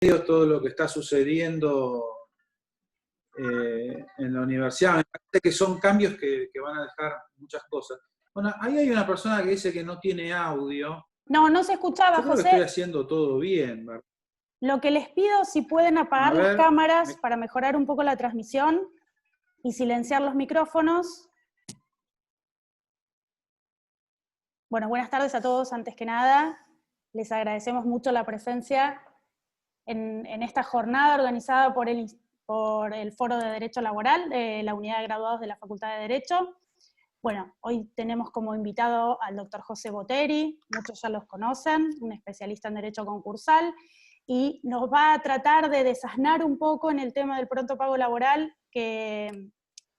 todo lo que está sucediendo en la universidad. Me parece que son cambios que van a dejar muchas cosas. Bueno, ahí hay una persona que dice que no tiene audio. No, no se escuchaba, Yo creo José. que estoy haciendo todo bien, ¿verdad? Lo que les pido, si pueden apagar las cámaras para mejorar un poco la transmisión y silenciar los micrófonos. Bueno, buenas tardes a todos. Antes que nada, les agradecemos mucho la presencia en esta jornada organizada por el Foro de Derecho Laboral de la Unidad de Graduados de la Facultad de Derecho. Bueno, hoy tenemos como invitado al doctor José Botteri, muchos ya los conocen, un especialista en Derecho Concursal, y nos va a tratar de desasnar un poco en el tema del pronto pago laboral, que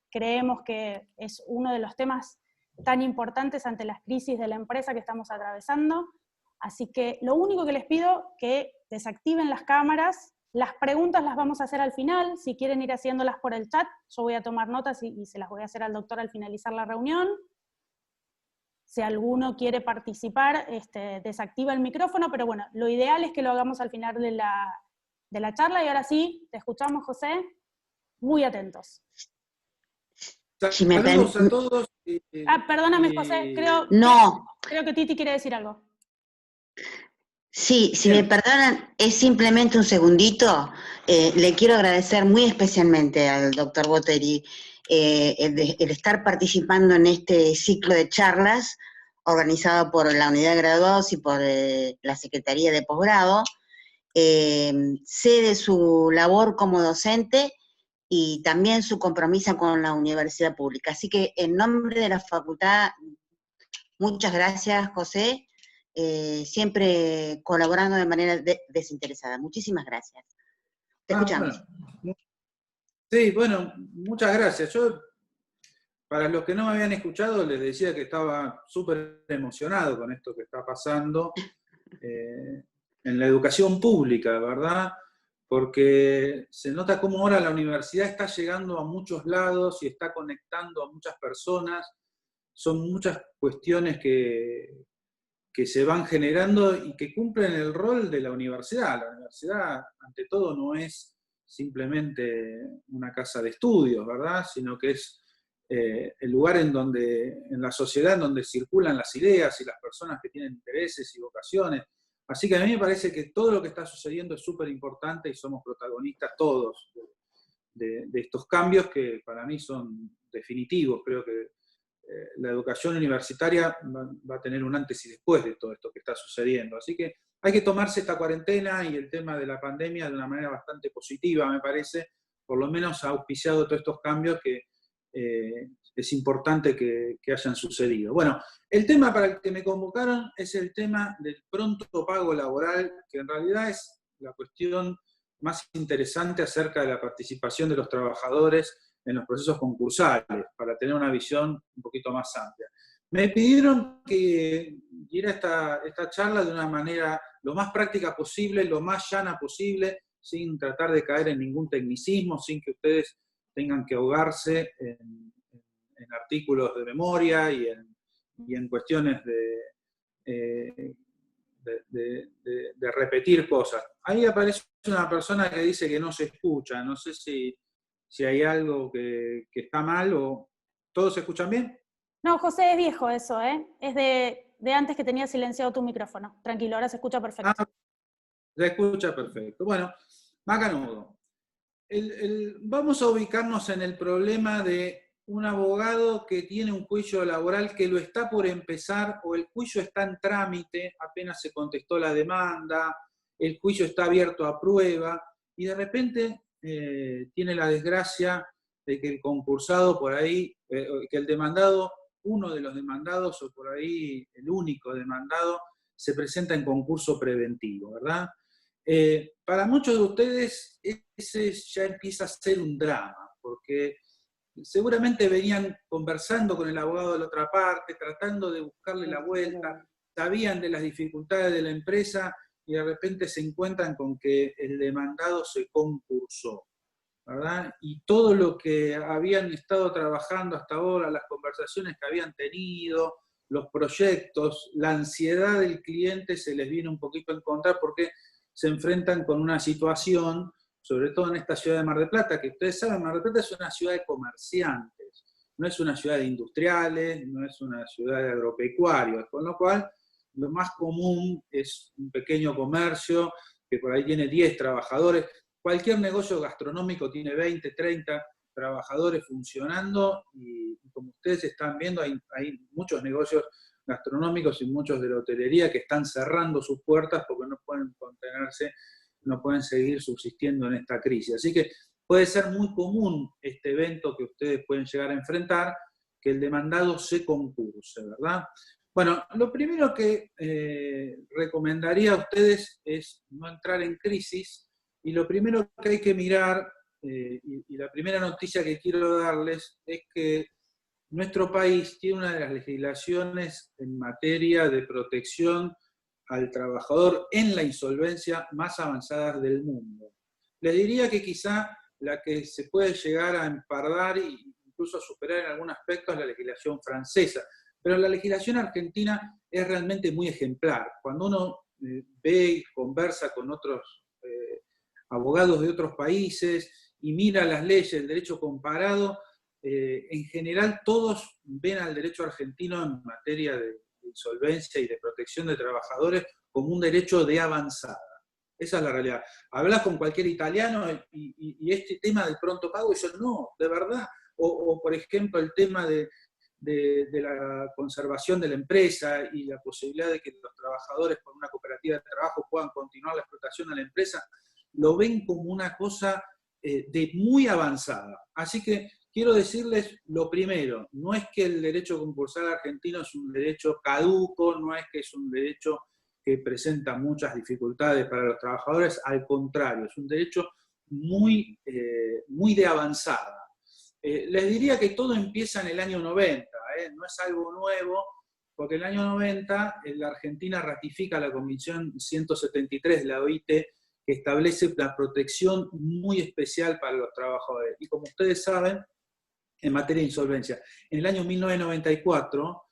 creemos que es uno de los temas tan importantes ante las crisis de la empresa que estamos atravesando. Así que lo único que les pido, que desactiven las cámaras. Las preguntas las vamos a hacer al final, si quieren ir haciéndolas por el chat, yo voy a tomar notas y se las voy a hacer al doctor al finalizar la reunión. Si alguno quiere participar, desactiva el micrófono, pero bueno, lo ideal es que lo hagamos al final de la charla, y ahora sí, te escuchamos, José, muy atentos. Saludos a todos. Perdóname, José, creo que Titi quiere decir algo. Sí, si me perdonan, es simplemente un segundito. Le quiero agradecer muy especialmente al doctor Botteri el estar participando en este ciclo de charlas organizado por la Unidad de Graduados y por la Secretaría de Posgrado. Sé de su labor como docente y también su compromiso con la universidad pública. Así que en nombre de la facultad, muchas gracias, José. Siempre colaborando de manera desinteresada. Muchísimas gracias. Te escuchamos. Bueno. Sí, bueno, muchas gracias. Yo, para los que no me habían escuchado, les decía que estaba súper emocionado con esto que está pasando en la educación pública, ¿verdad? Porque se nota cómo ahora la universidad está llegando a muchos lados y está conectando a muchas personas. Son muchas cuestiones que se van generando y que cumplen el rol de la universidad. La universidad, ante todo, no es simplemente una casa de estudios, ¿verdad? Sino que es el lugar en la sociedad en donde circulan las ideas y las personas que tienen intereses y vocaciones. Así que a mí me parece que todo lo que está sucediendo es súper importante y somos protagonistas todos de estos cambios que para mí son definitivos. Creo que la educación universitaria va a tener un antes y después de todo esto que está sucediendo. Así que hay que tomarse esta cuarentena y el tema de la pandemia de una manera bastante positiva, me parece. Por lo menos ha auspiciado todos estos cambios que es importante que hayan sucedido. Bueno, el tema para el que me convocaron es el tema del pronto pago laboral, que en realidad es la cuestión más interesante acerca de la participación de los trabajadores en los procesos concursales, para tener una visión un poquito más amplia. Me pidieron que diera esta charla de una manera lo más práctica posible, lo más llana posible, sin tratar de caer en ningún tecnicismo, sin que ustedes tengan que ahogarse en artículos de memoria y en cuestiones de repetir cosas. Ahí aparece una persona que dice que no se escucha, no sé si hay algo que está mal o... ¿Todos se escuchan bien? No, José, es viejo eso, ¿eh? Es de antes que tenías silenciado tu micrófono. Tranquilo, ahora se escucha perfecto. Se escucha perfecto. Bueno, macanudo. Vamos a ubicarnos en el problema de un abogado que tiene un juicio laboral que lo está por empezar o el juicio está en trámite, apenas se contestó la demanda, el juicio está abierto a prueba y de repente tiene la desgracia de que el concursado por ahí, que el demandado, uno de los demandados o por ahí el único demandado, se presenta en concurso preventivo, ¿verdad? Para muchos de ustedes ese ya empieza a ser un drama, porque seguramente venían conversando con el abogado de la otra parte, tratando de buscarle la vuelta, sabían de las dificultades de la empresa y de repente se encuentran con que el demandado se concursó, ¿verdad? Y todo lo que habían estado trabajando hasta ahora, las conversaciones que habían tenido, los proyectos, la ansiedad del cliente se les viene un poquito en contra porque se enfrentan con una situación, sobre todo en esta ciudad de Mar del Plata, que ustedes saben, Mar del Plata es una ciudad de comerciantes, no es una ciudad de industriales, no es una ciudad de agropecuarios, con lo cual lo más común es un pequeño comercio que por ahí tiene 10 trabajadores. Cualquier negocio gastronómico tiene 20, 30 trabajadores funcionando y como ustedes están viendo hay muchos negocios gastronómicos y muchos de la hotelería que están cerrando sus puertas porque no pueden contenerse, no pueden seguir subsistiendo en esta crisis. Así que puede ser muy común este evento que ustedes pueden llegar a enfrentar, que el demandado se concurse, ¿verdad? Bueno, lo primero que recomendaría a ustedes es no entrar en crisis, y lo primero que hay que mirar, y la primera noticia que quiero darles, es que nuestro país tiene una de las legislaciones en materia de protección al trabajador en la insolvencia más avanzadas del mundo. Les diría que quizá la que se puede llegar a empardar e incluso a superar en algún aspecto es la legislación francesa, pero la legislación argentina es realmente muy ejemplar. Cuando uno ve y conversa con otros abogados de otros países y mira las leyes, el derecho comparado, en general todos ven al derecho argentino en materia de insolvencia y de protección de trabajadores como un derecho de avanzada. Esa es la realidad. Hablas con cualquier italiano y este tema del pronto pago, eso no, de verdad. O por ejemplo, el tema de la conservación de la empresa y la posibilidad de que los trabajadores con una cooperativa de trabajo puedan continuar la explotación de la empresa, lo ven como una cosa de muy avanzada. Así que quiero decirles lo primero, no es que el derecho concursal argentino es un derecho caduco, no es que es un derecho que presenta muchas dificultades para los trabajadores, al contrario, es un derecho muy de avanzada. Les diría que todo empieza en el año 90, no es algo nuevo, porque en el año 90 la Argentina ratifica la Convención 173 de la OIT, que establece la protección muy especial para los trabajadores. Y como ustedes saben, en materia de insolvencia, en el año 1994,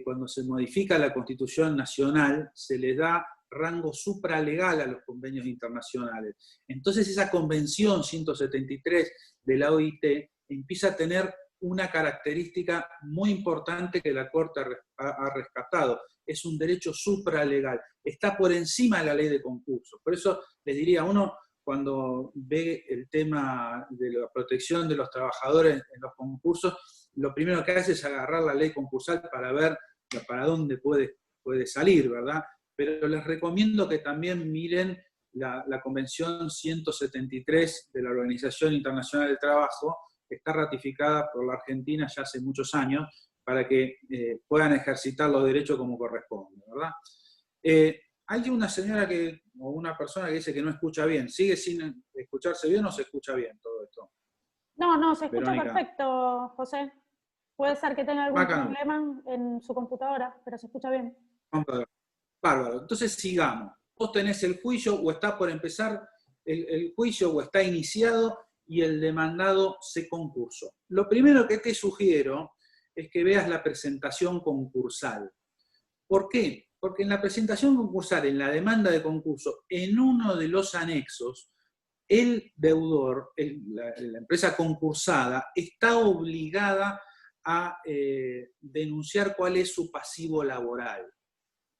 cuando se modifica la Constitución Nacional, se le da rango supralegal a los convenios internacionales. Entonces esa Convención 173 de la OIT empieza a tener una característica muy importante que la Corte ha rescatado. Es un derecho supralegal. Está por encima de la ley de concursos. Por eso les diría, uno cuando ve el tema de la protección de los trabajadores en los concursos, lo primero que hace es agarrar la ley concursal para ver para dónde puede salir, ¿verdad? Pero les recomiendo que también miren la Convención 173 de la Organización Internacional del Trabajo, que está ratificada por la Argentina ya hace muchos años, para que puedan ejercitar los derechos como corresponde, ¿verdad? Hay una señora o una persona que dice que no escucha bien. ¿Sigue sin escucharse bien o se escucha bien todo esto? No, se escucha Verónica. Perfecto, José. Puede ser que tenga algún problema en su computadora, pero se escucha bien. Bárbaro. Entonces sigamos. Vos tenés el juicio o está por empezar el juicio o está iniciado y el demandado se concursó. Lo primero que te sugiero es que veas la presentación concursal. ¿Por qué? Porque en la presentación concursal, en la demanda de concurso, en uno de los anexos, el deudor, la empresa concursada, está obligada a denunciar cuál es su pasivo laboral,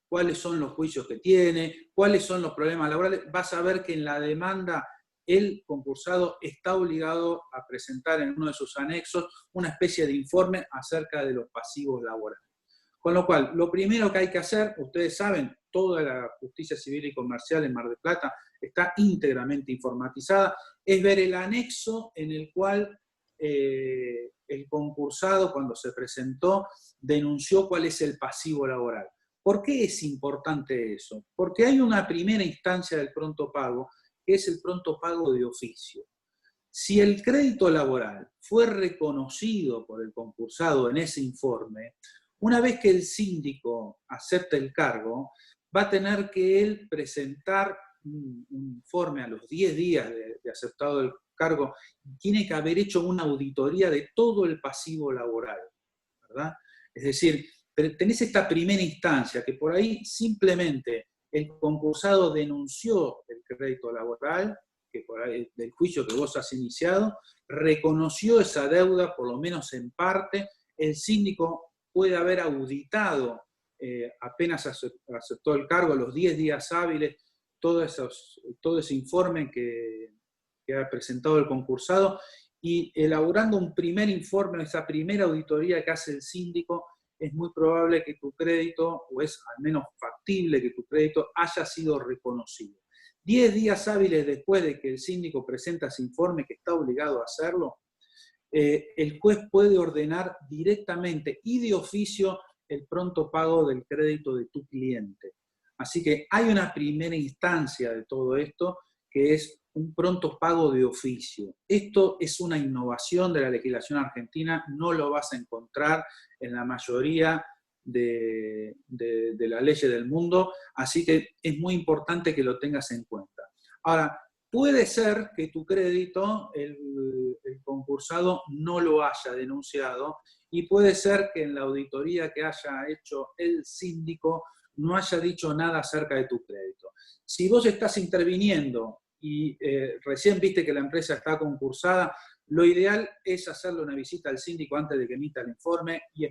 cuáles son los juicios que tiene, cuáles son los problemas laborales. Vas a ver que en la demanda el concursado está obligado a presentar en uno de sus anexos una especie de informe acerca de los pasivos laborales. Con lo cual, lo primero que hay que hacer, ustedes saben, toda la justicia civil y comercial en Mar del Plata está íntegramente informatizada, es ver el anexo en el cual el concursado, cuando se presentó, denunció cuál es el pasivo laboral. ¿Por qué es importante eso? Porque hay una primera instancia del pronto pago, que es el pronto pago de oficio. Si el crédito laboral fue reconocido por el concursado en ese informe, una vez que el síndico acepta el cargo, va a tener que él presentar un informe a los 10 días de aceptado el cargo, tiene que haber hecho una auditoría de todo el pasivo laboral, ¿verdad? Es decir, tenés esta primera instancia que por ahí simplemente el concursado denunció el crédito laboral, que por ahí, del juicio que vos has iniciado, reconoció esa deuda, por lo menos en parte, el síndico puede haber auditado, apenas aceptó el cargo, los 10 días hábiles, todo ese informe que ha presentado el concursado, y elaborando un primer informe, esa primera auditoría que hace el síndico, es muy probable que tu crédito, o es al menos factible que tu crédito haya sido reconocido. 10 días hábiles después de que el síndico presenta ese informe, que está obligado a hacerlo, el juez puede ordenar directamente y de oficio el pronto pago del crédito de tu cliente. Así que hay una primera instancia de todo esto, que es un pronto pago de oficio. Esto es una innovación de la legislación argentina, no lo vas a encontrar en la mayoría de las leyes del mundo, así que es muy importante que lo tengas en cuenta. Ahora, puede ser que tu crédito, el concursado, no lo haya denunciado, y puede ser que en la auditoría que haya hecho el síndico no haya dicho nada acerca de tu crédito. Si vos estás interviniendo y recién viste que la empresa está concursada, lo ideal es hacerle una visita al síndico antes de que emita el informe y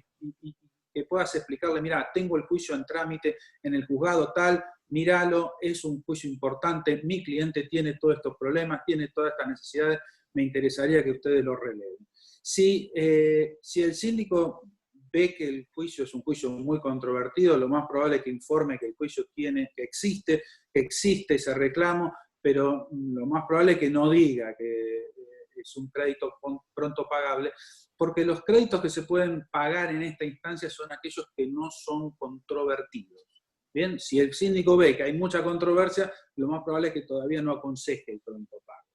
que puedas explicarle, mira, tengo el juicio en trámite en el juzgado tal, míralo, es un juicio importante, mi cliente tiene todos estos problemas, tiene todas estas necesidades, me interesaría que ustedes lo releven. Si el síndico ve que el juicio es un juicio muy controvertido, lo más probable es que informe que el juicio que existe ese reclamo, pero lo más probable es que no diga que es un crédito pronto pagable, porque los créditos que se pueden pagar en esta instancia son aquellos que no son controvertidos. Bien, si el síndico ve que hay mucha controversia, lo más probable es que todavía no aconseje el pronto pago.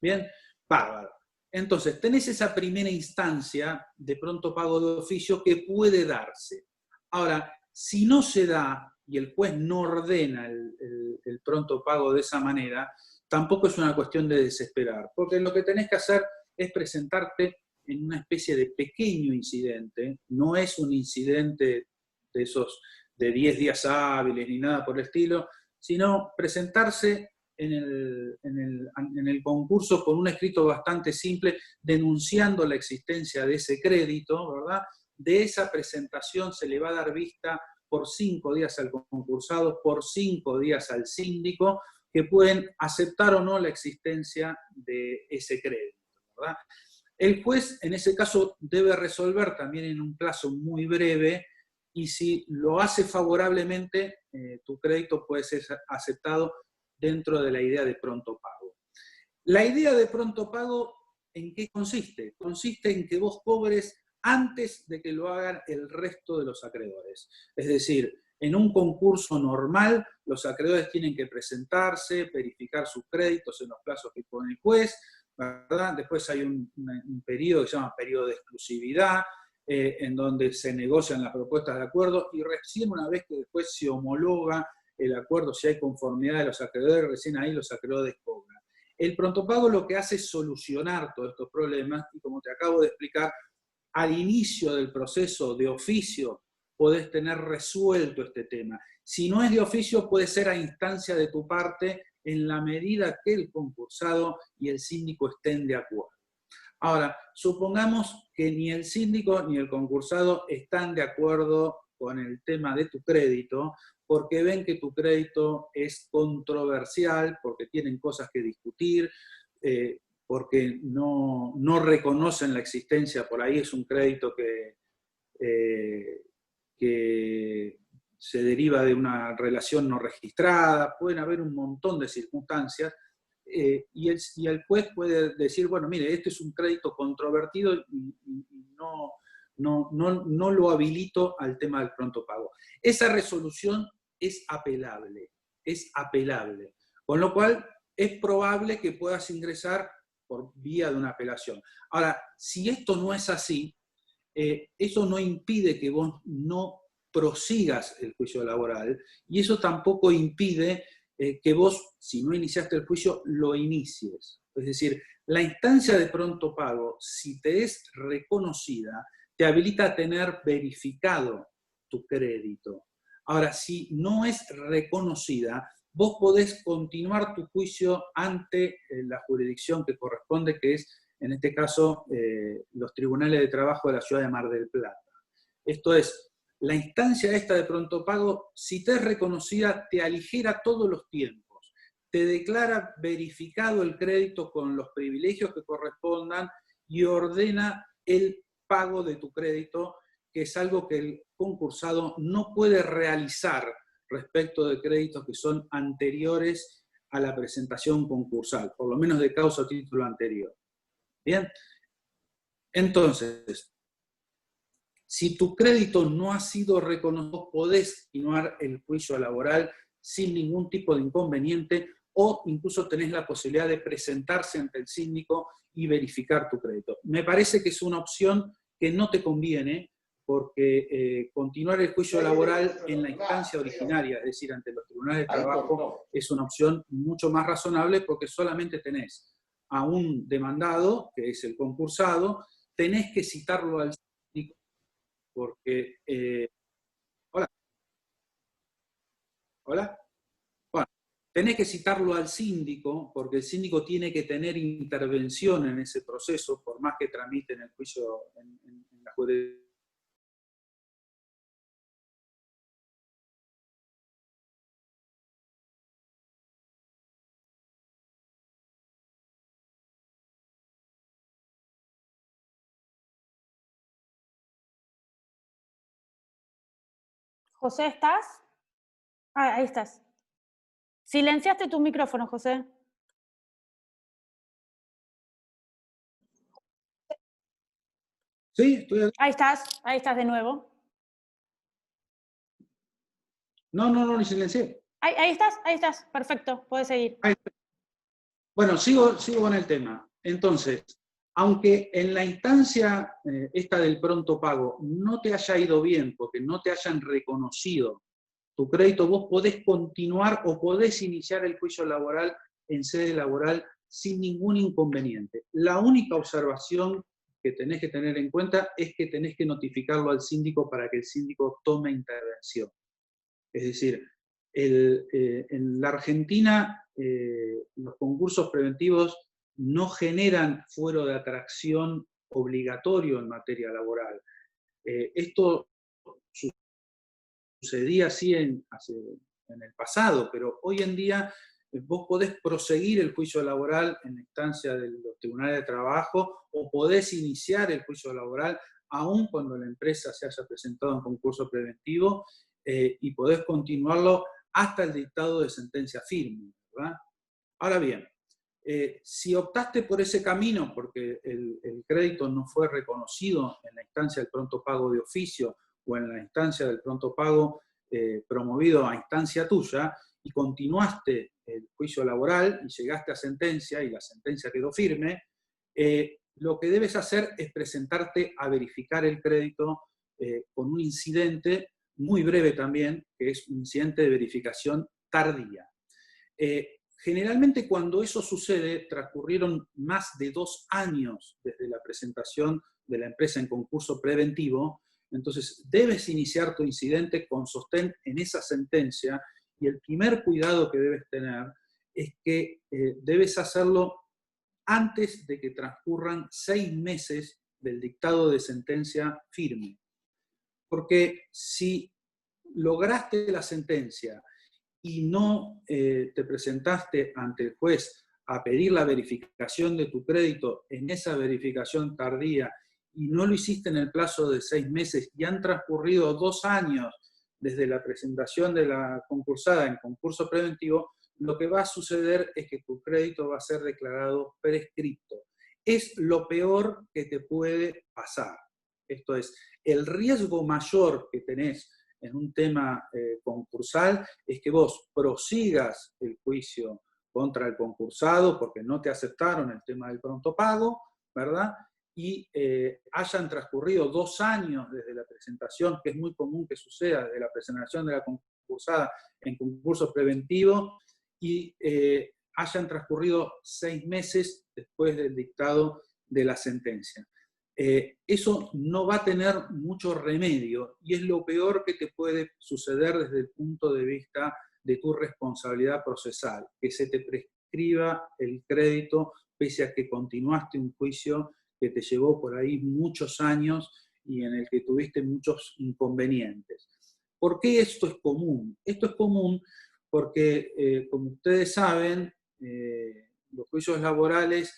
Bien, bárbaro. Entonces, tenés esa primera instancia de pronto pago de oficio que puede darse. Ahora, si no se da y el juez no ordena el pronto pago de esa manera, tampoco es una cuestión de desesperar, porque lo que tenés que hacer es presentarte en una especie de pequeño incidente, no es un incidente de esos de 10 días hábiles ni nada por el estilo, sino presentarse en el concurso con un escrito bastante simple denunciando la existencia de ese crédito, ¿verdad? De esa presentación se le va a dar vista por 5 días al concursado, por 5 días al síndico, que pueden aceptar o no la existencia de ese crédito, ¿verdad? El juez, en ese caso, debe resolver también en un plazo muy breve, y si lo hace favorablemente, tu crédito puede ser aceptado dentro de la idea de pronto pago. La idea de pronto pago, ¿en qué consiste? Consiste en que vos cobres antes de que lo hagan el resto de los acreedores. Es decir, en un concurso normal, los acreedores tienen que presentarse, verificar sus créditos en los plazos que pone el juez, ¿verdad? Después hay un periodo que se llama periodo de exclusividad, en donde se negocian las propuestas de acuerdo, y recién una vez que después se homologa el acuerdo, si hay conformidad de los acreedores, recién ahí los acreedores cobran. El pronto pago lo que hace es solucionar todos estos problemas, y como te acabo de explicar, al inicio del proceso de oficio podés tener resuelto este tema. Si no es de oficio, puede ser a instancia de tu parte en la medida que el concursado y el síndico estén de acuerdo. Ahora, supongamos que ni el síndico ni el concursado están de acuerdo con el tema de tu crédito, porque ven que tu crédito es controversial, porque tienen cosas que discutir, porque no reconocen la existencia, por ahí es un crédito que se deriva de una relación no registrada, pueden haber un montón de circunstancias, y el juez puede decir, bueno, mire, este es un crédito controvertido y no lo habilito al tema del pronto pago. Esa resolución es apelable, con lo cual es probable que puedas ingresar por vía de una apelación. Ahora, si esto no es así, eso no impide que vos no prosigas el juicio laboral, y eso tampoco impide que vos, si no iniciaste el juicio, lo inicies. Es decir, la instancia de pronto pago, si te es reconocida, te habilita a tener verificado tu crédito. Ahora, si no es reconocida, vos podés continuar tu juicio ante la jurisdicción que corresponde, que es, en este caso, los tribunales de trabajo de la ciudad de Mar del Plata. Esto es, la instancia esta de pronto pago, si te es reconocida, te aligera todos los tiempos, te declara verificado el crédito con los privilegios que correspondan y ordena el pago de tu crédito, que es algo que el concursado no puede realizar respecto de créditos que son anteriores a la presentación concursal, por lo menos de causa o título anterior. Bien, entonces, si tu crédito no ha sido reconocido, podés continuar el juicio laboral sin ningún tipo de inconveniente, o incluso tenés la posibilidad de presentarse ante el síndico y verificar tu crédito. Me parece que es una opción que no te conviene, porque continuar el juicio laboral en la instancia originaria, es decir, ante los tribunales de trabajo, es una opción mucho más razonable, porque solamente tenés a un demandado, que es el concursado, tenés que citarlo al síndico, porque... hola. Hola. Bueno, tenés que citarlo al síndico, porque el síndico tiene que tener intervención en ese proceso, por más que tramiten el juicio en la jurisdicción. José, ¿estás? Ah, ahí estás. Silenciaste tu micrófono, José. Sí, estoy aquí. Ahí estás de nuevo. No, ni silencié. Ahí estás, perfecto, puedes seguir. Bueno, sigo con el tema. Entonces, aunque en la instancia esta del pronto pago no te haya ido bien, porque no te hayan reconocido tu crédito, vos podés continuar o podés iniciar el juicio laboral en sede laboral sin ningún inconveniente. La única observación que tenés que tener en cuenta es que tenés que notificarlo al síndico para que el síndico tome intervención. Es decir, en la Argentina los concursos preventivos no generan fuero de atracción obligatorio en materia laboral. Esto sucedía así en el pasado, pero hoy en día vos podés proseguir el juicio laboral en la instancia de los tribunales de trabajo, o podés iniciar el juicio laboral aún cuando la empresa se haya presentado en concurso preventivo, y podés continuarlo hasta el dictado de sentencia firme, ¿verdad? Ahora bien, si optaste por ese camino porque el crédito no fue reconocido en la instancia del pronto pago de oficio o en la instancia del pronto pago promovido a instancia tuya, y continuaste el juicio laboral y llegaste a sentencia y la sentencia quedó firme, lo que debes hacer es presentarte a verificar el crédito con un incidente muy breve también, que es un incidente de verificación tardía. Generalmente cuando eso sucede, transcurrieron más de 2 años desde la presentación de la empresa en concurso preventivo, entonces debes iniciar tu incidente con sostén en esa sentencia, y el primer cuidado que debes tener es que debes hacerlo antes de que transcurran 6 meses del dictado de sentencia firme. Porque si lograste la sentencia y no te presentaste ante el juez a pedir la verificación de tu crédito en esa verificación tardía, y no lo hiciste en el plazo de 6 meses y han transcurrido 2 años desde la presentación de la concursada en concurso preventivo, lo que va a suceder es que tu crédito va a ser declarado prescripto. Es lo peor que te puede pasar. Esto es, el riesgo mayor que tenés en un tema concursal es que vos prosigas el juicio contra el concursado porque no te aceptaron el tema del pronto pago, ¿verdad? Y hayan transcurrido 2 años desde la presentación, que es muy común que suceda, desde la presentación de la concursada en concursos preventivos, y hayan transcurrido 6 meses después del dictado de la sentencia. eso no va a tener mucho remedio y es lo peor que te puede suceder desde el punto de vista de tu responsabilidad procesal, que se te prescriba el crédito pese a que continuaste un juicio que te llevó por ahí muchos años y en el que tuviste muchos inconvenientes. ¿Por qué esto es común? Esto es común porque, como ustedes saben, los juicios laborales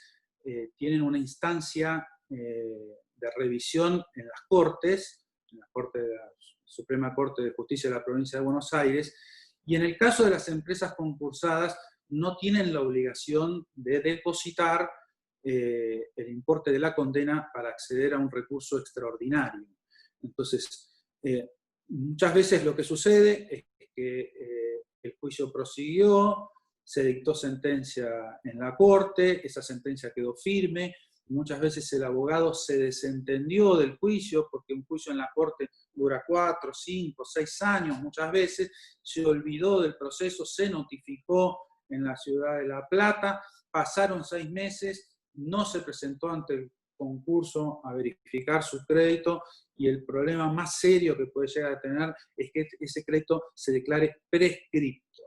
tienen una instancia de revisión en las Cortes, en la Corte de la Suprema Corte de Justicia de la Provincia de Buenos Aires, y en el caso de las empresas concursadas no tienen la obligación de depositar el importe de la condena para acceder a un recurso extraordinario. Entonces, muchas veces lo que sucede es que el juicio prosiguió, se dictó sentencia en la Corte, esa sentencia quedó firme, muchas veces el abogado se desentendió del juicio, porque un juicio en la Corte dura 4, 5, 6 años muchas veces, se olvidó del proceso, se notificó en la ciudad de La Plata, pasaron 6 meses, no se presentó ante el concurso a verificar su crédito, y el problema más serio que puede llegar a tener es que ese crédito se declare prescripto.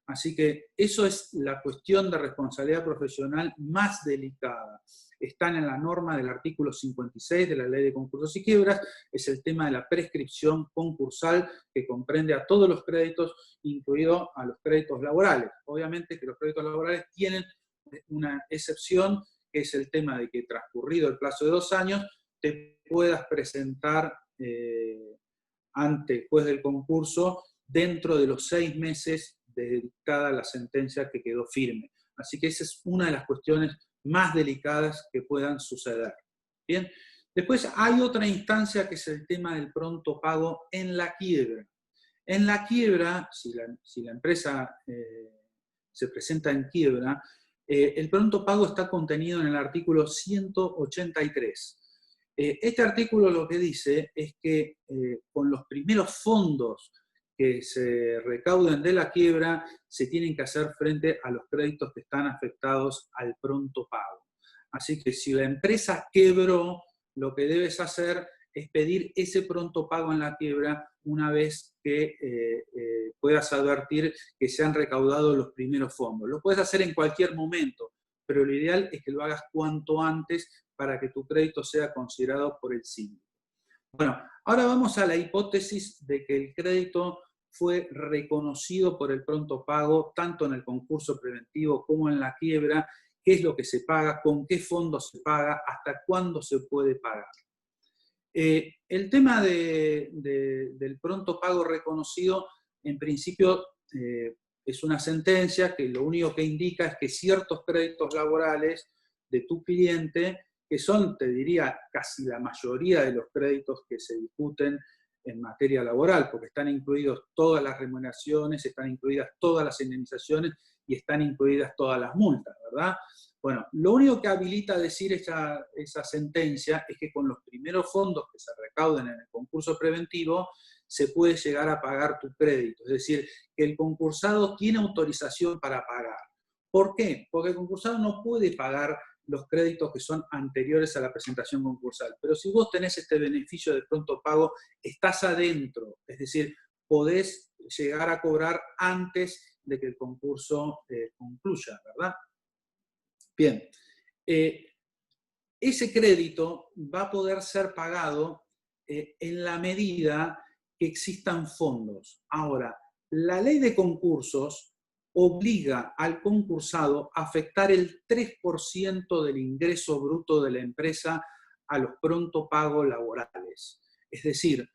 Así que eso es la cuestión de responsabilidad profesional más delicada. Están en la norma del artículo 56 de la Ley de Concursos y Quiebras, es el tema de la prescripción concursal que comprende a todos los créditos, incluido a los créditos laborales. Obviamente que los créditos laborales tienen una excepción, que es el tema de que transcurrido el plazo de 2 años, te puedas presentar ante el juez del concurso dentro de los 6 meses de dictada la sentencia que quedó firme. Así que esa es una de las cuestiones más delicadas que puedan suceder. Bien. Después hay otra instancia que es el tema del pronto pago en la quiebra. En la quiebra, si la empresa se presenta en quiebra, el pronto pago está contenido en el artículo 183. Este artículo lo que dice es que con los primeros fondos que se recauden de la quiebra, se tienen que hacer frente a los créditos que están afectados al pronto pago. Así que si la empresa quebró, lo que debes hacer es pedir ese pronto pago en la quiebra una vez que puedas advertir que se han recaudado los primeros fondos. Lo puedes hacer en cualquier momento, pero lo ideal es que lo hagas cuanto antes para que tu crédito sea considerado por el síndico. Bueno, ahora vamos a la hipótesis de que el crédito fue reconocido por el pronto pago, tanto en el concurso preventivo como en la quiebra, qué es lo que se paga, con qué fondo se paga, hasta cuándo se puede pagar. El tema del pronto pago reconocido, en principio, es una sentencia que lo único que indica es que ciertos créditos laborales de tu cliente, que son, te diría, casi la mayoría de los créditos que se discuten en materia laboral, porque están incluidos todas las remuneraciones, están incluidas todas las indemnizaciones y están incluidas todas las multas, ¿verdad? Bueno, lo único que habilita a decir esa sentencia es que con los primeros fondos que se recauden en el concurso preventivo se puede llegar a pagar tu crédito, es decir, que el concursado tiene autorización para pagar. ¿Por qué? Porque el concursado no puede pagar los créditos que son anteriores a la presentación concursal. Pero si vos tenés este beneficio de pronto pago, estás adentro, es decir, podés llegar a cobrar antes de que el concurso concluya, ¿verdad? Bien, ese crédito va a poder ser pagado en la medida que existan fondos. Ahora, la ley de concursos obliga al concursado a afectar el 3% del ingreso bruto de la empresa a los pronto pagos laborales. Es decir,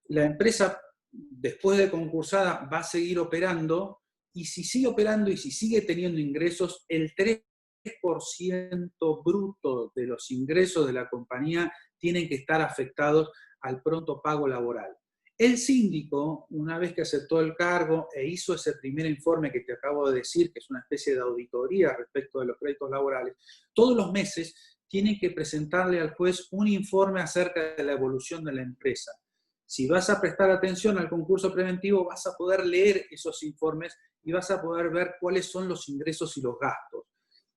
la empresa, después de concursada, va a seguir operando, y si sigue operando y si sigue teniendo ingresos, el 3% bruto de los ingresos de la compañía tienen que estar afectados al pronto pago laboral. El síndico, una vez que aceptó el cargo e hizo ese primer informe que te acabo de decir, que es una especie de auditoría respecto de los créditos laborales, todos los meses tiene que presentarle al juez un informe acerca de la evolución de la empresa. Si vas a prestar atención al concurso preventivo, vas a poder leer esos informes y vas a poder ver cuáles son los ingresos y los gastos.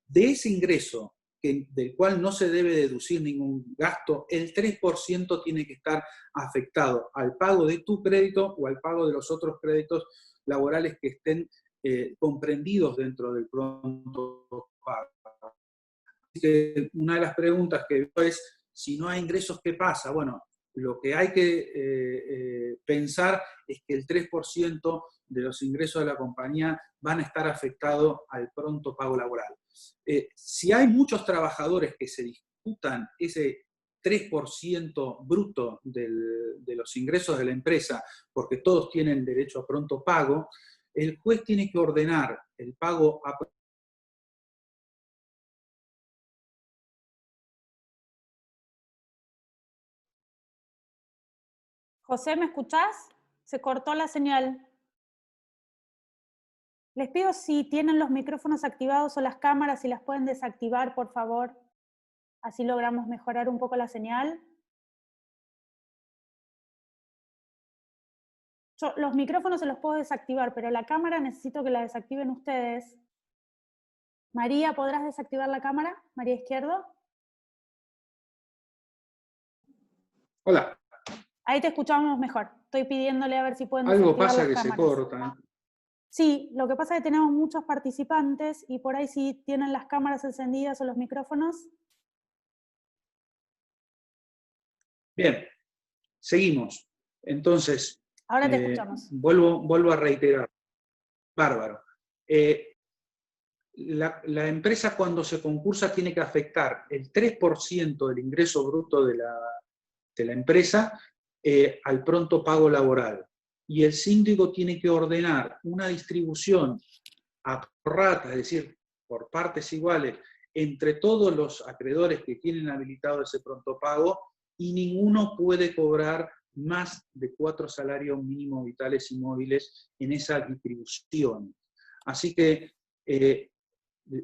De ese ingreso del cual no se debe deducir ningún gasto, el 3% tiene que estar afectado al pago de tu crédito o al pago de los otros créditos laborales que estén comprendidos dentro del pronto pago. Así que una de las preguntas que veo es, si no hay ingresos, ¿qué pasa? Bueno, lo que hay que pensar es que el 3% de los ingresos de la compañía van a estar afectados al pronto pago laboral. Si hay muchos trabajadores que se disputan ese 3% bruto de los ingresos de la empresa, porque todos tienen derecho a pronto pago, el juez tiene que ordenar el pago a José, ¿me escuchás? Se cortó la señal. Les pido si tienen los micrófonos activados o las cámaras, si las pueden desactivar, por favor. Así logramos mejorar un poco la señal. Yo los micrófonos se los puedo desactivar, pero la cámara necesito que la desactiven ustedes. María, ¿podrás desactivar la cámara? María Izquierdo. Hola. Ahí te escuchamos mejor. Estoy pidiéndole a ver si pueden Algo desactivar pasa las que cámaras. se corta. Sí, lo que pasa es que tenemos muchos participantes y por ahí si tienen las cámaras encendidas o los micrófonos. Bien, seguimos. Entonces, Ahora te escuchamos. vuelvo a reiterar. Bárbaro. La empresa cuando se concursa tiene que afectar el 3% del ingreso bruto de la empresa al pronto pago laboral. Y el síndico tiene que ordenar una distribución a prorrata, es decir, por partes iguales, entre todos los acreedores que tienen habilitado ese pronto pago, y ninguno puede cobrar más de 4 salarios mínimos vitales y móviles en esa distribución. Así que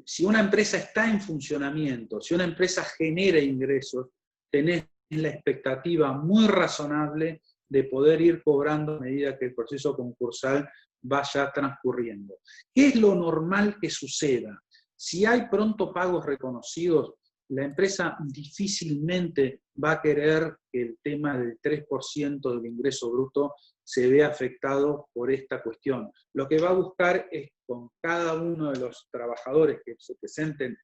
si una empresa está en funcionamiento, si una empresa genera ingresos, tenés la expectativa muy razonable de poder ir cobrando a medida que el proceso concursal vaya transcurriendo. ¿Qué es lo normal que suceda? Si hay pronto pagos reconocidos, la empresa difícilmente va a querer que el tema del 3% del ingreso bruto se vea afectado por esta cuestión. Lo que va a buscar es con cada uno de los trabajadores que se presenten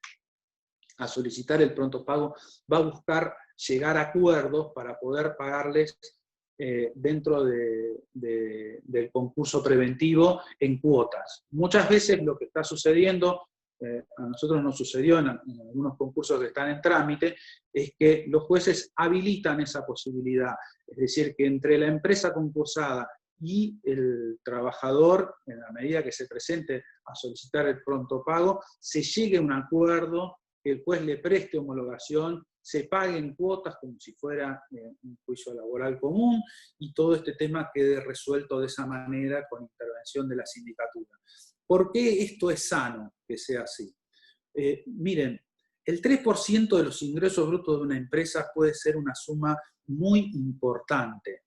a solicitar el pronto pago, va a buscar llegar a acuerdos para poder pagarles dentro del concurso preventivo en cuotas. Muchas veces lo que está sucediendo, a nosotros nos sucedió en algunos concursos que están en trámite, es que los jueces habilitan esa posibilidad. Es decir, que entre la empresa concursada y el trabajador, en la medida que se presente a solicitar el pronto pago, se llegue a un acuerdo, que el juez le preste homologación, se paguen cuotas como si fuera un juicio laboral común, y todo este tema quede resuelto de esa manera con intervención de la sindicatura. ¿Por qué esto es sano que sea así? Miren, el 3% de los ingresos brutos de una empresa puede ser una suma muy importante,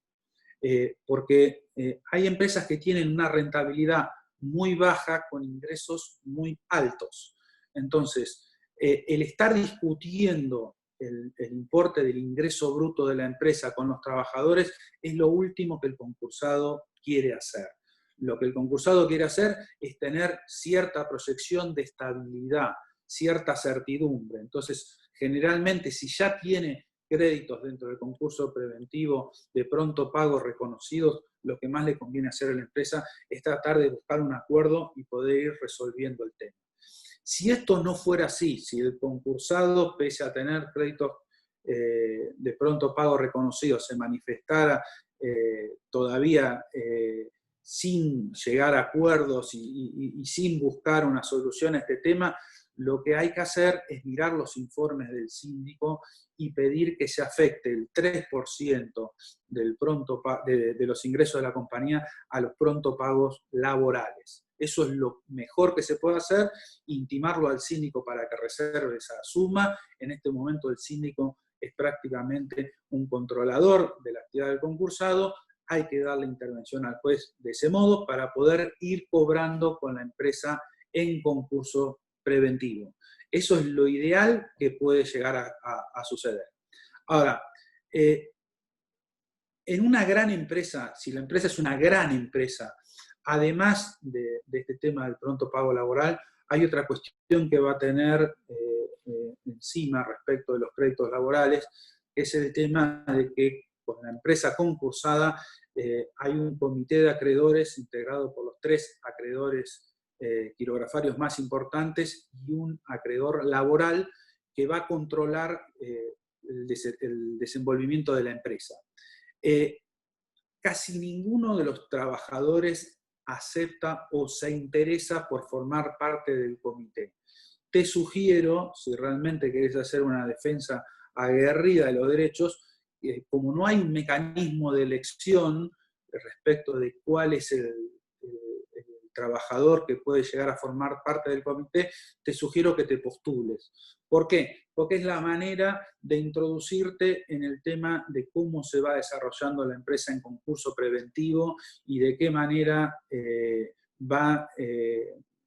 porque hay empresas que tienen una rentabilidad muy baja con ingresos muy altos. Entonces, el estar discutiendo el importe del ingreso bruto de la empresa con los trabajadores es lo último que el concursado quiere hacer. Lo que el concursado quiere hacer es tener cierta proyección de estabilidad, cierta certidumbre. Entonces, generalmente, si ya tiene créditos dentro del concurso preventivo de pronto pago reconocidos, lo que más le conviene hacer a la empresa es tratar de buscar un acuerdo y poder ir resolviendo el tema. Si esto no fuera así, si el concursado, pese a tener créditos de pronto pago reconocidos, se manifestara todavía sin llegar a acuerdos y sin buscar una solución a este tema, lo que hay que hacer es mirar los informes del síndico y pedir que se afecte el 3% del de los ingresos de la compañía a los pronto pagos laborales. Eso es lo mejor que se puede hacer, intimarlo al síndico para que reserve esa suma. En este momento el síndico es prácticamente un controlador de la actividad del concursado. Hay que darle intervención al juez de ese modo para poder ir cobrando con la empresa en concurso preventivo. Eso es lo ideal que puede llegar a suceder. Ahora, en una gran empresa, si la empresa es una gran empresa, además de este tema del pronto pago laboral, hay otra cuestión que va a tener encima respecto de los créditos laborales, que es el tema de que con la empresa concursada hay un comité de acreedores integrado por los 3 acreedores quirografarios más importantes y un acreedor laboral que va a controlar el desenvolvimiento de la empresa. Casi ninguno de los trabajadores acepta o se interesa por formar parte del comité. Te sugiero, si realmente querés hacer una defensa aguerrida de los derechos, como no hay un mecanismo de elección respecto de cuál es el trabajador que puede llegar a formar parte del comité, te sugiero que te postules. ¿Por qué? Porque es la manera de introducirte en el tema de cómo se va desarrollando la empresa en concurso preventivo y de qué manera va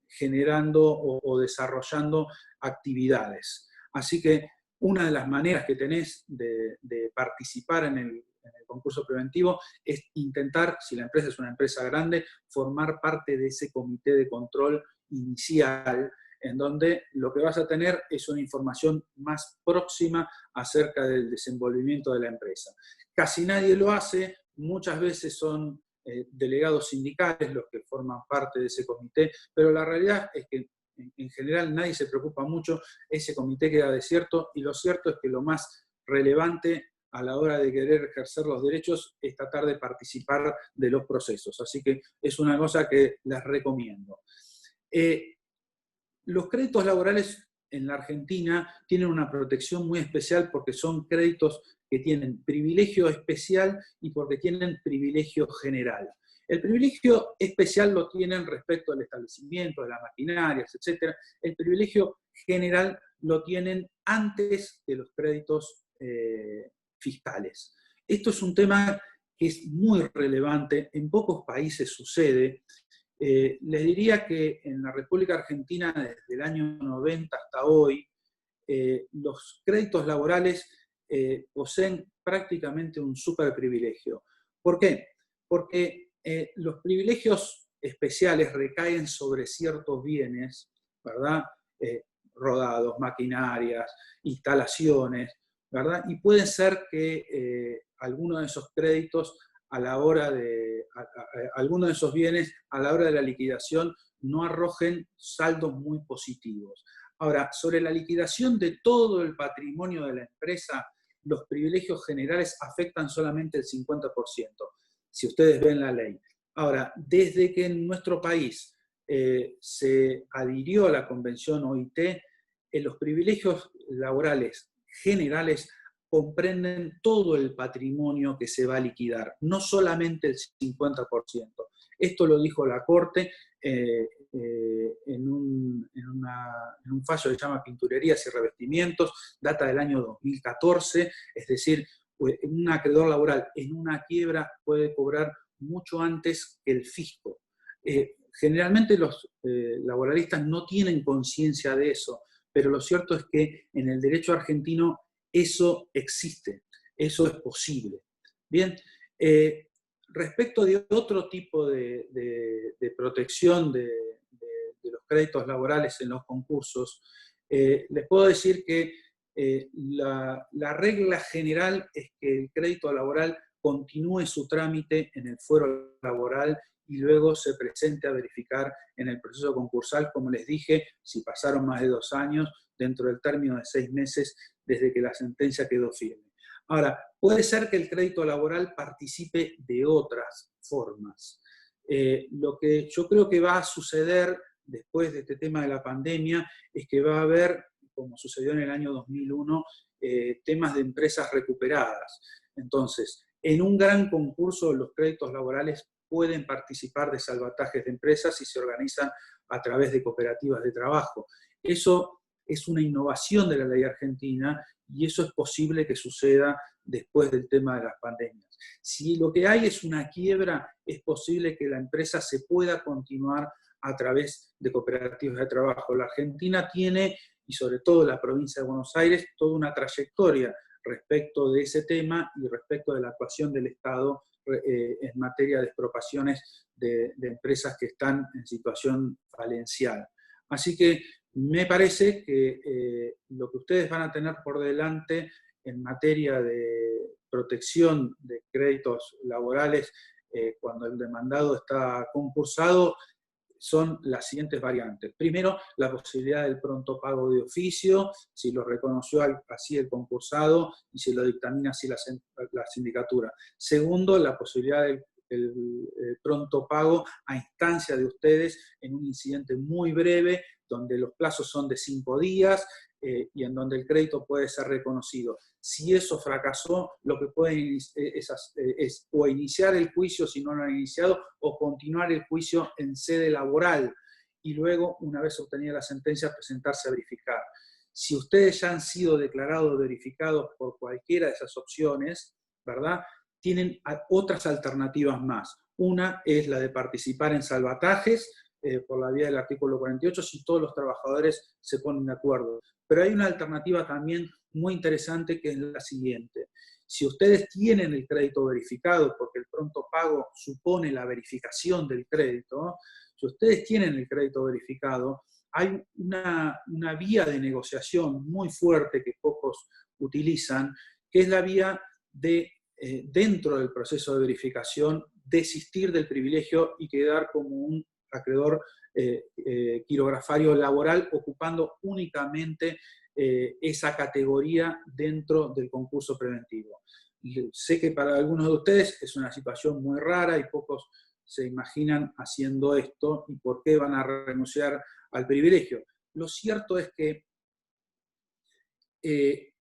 generando o desarrollando actividades. Así que una de las maneras que tenés de participar en el concurso preventivo es intentar, si la empresa es una empresa grande, formar parte de ese comité de control inicial, en donde lo que vas a tener es una información más próxima acerca del desenvolvimiento de la empresa. Casi nadie lo hace, muchas veces son delegados sindicales los que forman parte de ese comité, pero la realidad es que en general nadie se preocupa mucho, ese comité queda desierto, y lo cierto es que lo más relevante a la hora de querer ejercer los derechos es tratar de participar de los procesos. Así que es una cosa que les recomiendo. Los créditos laborales en la Argentina tienen una protección muy especial porque son créditos que tienen privilegio especial y porque tienen privilegio general. El privilegio especial lo tienen respecto al establecimiento, de las maquinarias, etc. El privilegio general lo tienen antes de los créditos fiscales. Esto es un tema que es muy relevante, en pocos países sucede. Les diría que en la República Argentina, desde el año 90 hasta hoy, los créditos laborales poseen prácticamente un superprivilegio. ¿Por qué? Porque los privilegios especiales recaen sobre ciertos bienes, ¿verdad? Rodados, maquinarias, instalaciones, ¿verdad? Y puede ser que algunos de esos créditos a la hora de, algunos de esos bienes a la hora de la liquidación no arrojen saldos muy positivos. Ahora, sobre la liquidación de todo el patrimonio de la empresa, los privilegios generales afectan solamente el 50%, si ustedes ven la ley. Ahora, desde que en nuestro país se adhirió a la Convención OIT, los privilegios laborales generales comprenden todo el patrimonio que se va a liquidar, no solamente el 50%. Esto lo dijo la Corte en un fallo que se llama Pinturerías y Revestimientos, data del año 2014, es decir, un acreedor laboral en una quiebra puede cobrar mucho antes que el fisco. Generalmente los laboralistas no tienen conciencia de eso, pero lo cierto es que en el derecho argentino eso existe, eso es posible. Bien, respecto de otro tipo de protección de los créditos laborales en los concursos, les puedo decir que la regla general es que el crédito laboral continúe su trámite en el fuero laboral y luego se presente a verificar en el proceso concursal, como les dije, si pasaron más de 2 años, dentro del término de 6 meses desde que la sentencia quedó firme. Ahora, puede ser que el crédito laboral participe de otras formas. Lo que yo creo que va a suceder después de este tema de la pandemia es que va a haber, como sucedió en el año 2001, temas de empresas recuperadas. Entonces, en un gran concurso los créditos laborales pueden participar de salvatajes de empresas y se organizan a través de cooperativas de trabajo. Eso es una innovación de la ley argentina y eso es posible que suceda después del tema de las pandemias. Si lo que hay es una quiebra, es posible que la empresa se pueda continuar a través de cooperativas de trabajo. La Argentina tiene y sobre todo la provincia de Buenos Aires, toda una trayectoria respecto de ese tema y respecto de la actuación del Estado en materia de expropiaciones de empresas que están en situación falencial. Así que me parece que lo que ustedes van a tener por delante en materia de protección de créditos laborales cuando el demandado está concursado son las siguientes variantes. Primero, la posibilidad del pronto pago de oficio, si lo reconoció así el concursado y si lo dictamina así la sindicatura. Segundo, la posibilidad del pronto pago a instancia de ustedes en un incidente muy breve, donde los plazos son de 5 días y en donde el crédito puede ser reconocido. Si eso fracasó, lo que pueden es o iniciar el juicio si no lo han iniciado, o continuar el juicio en sede laboral, y luego, una vez obtenida la sentencia, presentarse a verificar. Si ustedes ya han sido declarados verificados por cualquiera de esas opciones, ¿verdad?, tienen otras alternativas más. Una es la de participar en salvatajes, por la vía del artículo 48, si todos los trabajadores se ponen de acuerdo. Pero hay una alternativa también muy interesante, que es la siguiente. Si ustedes tienen el crédito verificado, porque el pronto pago supone la verificación del crédito, si ustedes tienen el crédito verificado, hay una vía de negociación muy fuerte que pocos utilizan, que es la vía de, dentro del proceso de verificación, desistir del privilegio y quedar como un acreedor quirografario laboral, ocupando únicamente esa categoría dentro del concurso preventivo. Sé que para algunos de ustedes es una situación muy rara y pocos se imaginan haciendo esto y por qué van a renunciar al privilegio. Lo cierto es que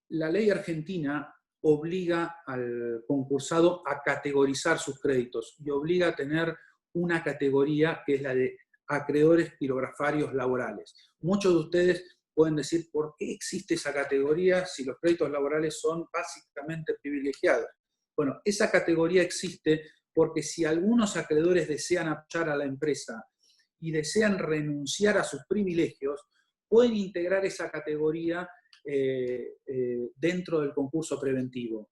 la ley argentina obliga al concursado a categorizar sus créditos y obliga a tener una categoría que es la de acreedores quirografarios laborales. Muchos de ustedes pueden decir, ¿por qué existe esa categoría si los créditos laborales son básicamente privilegiados? Bueno, esa categoría existe porque si algunos acreedores desean apoyar a la empresa y desean renunciar a sus privilegios, pueden integrar esa categoría dentro del concurso preventivo.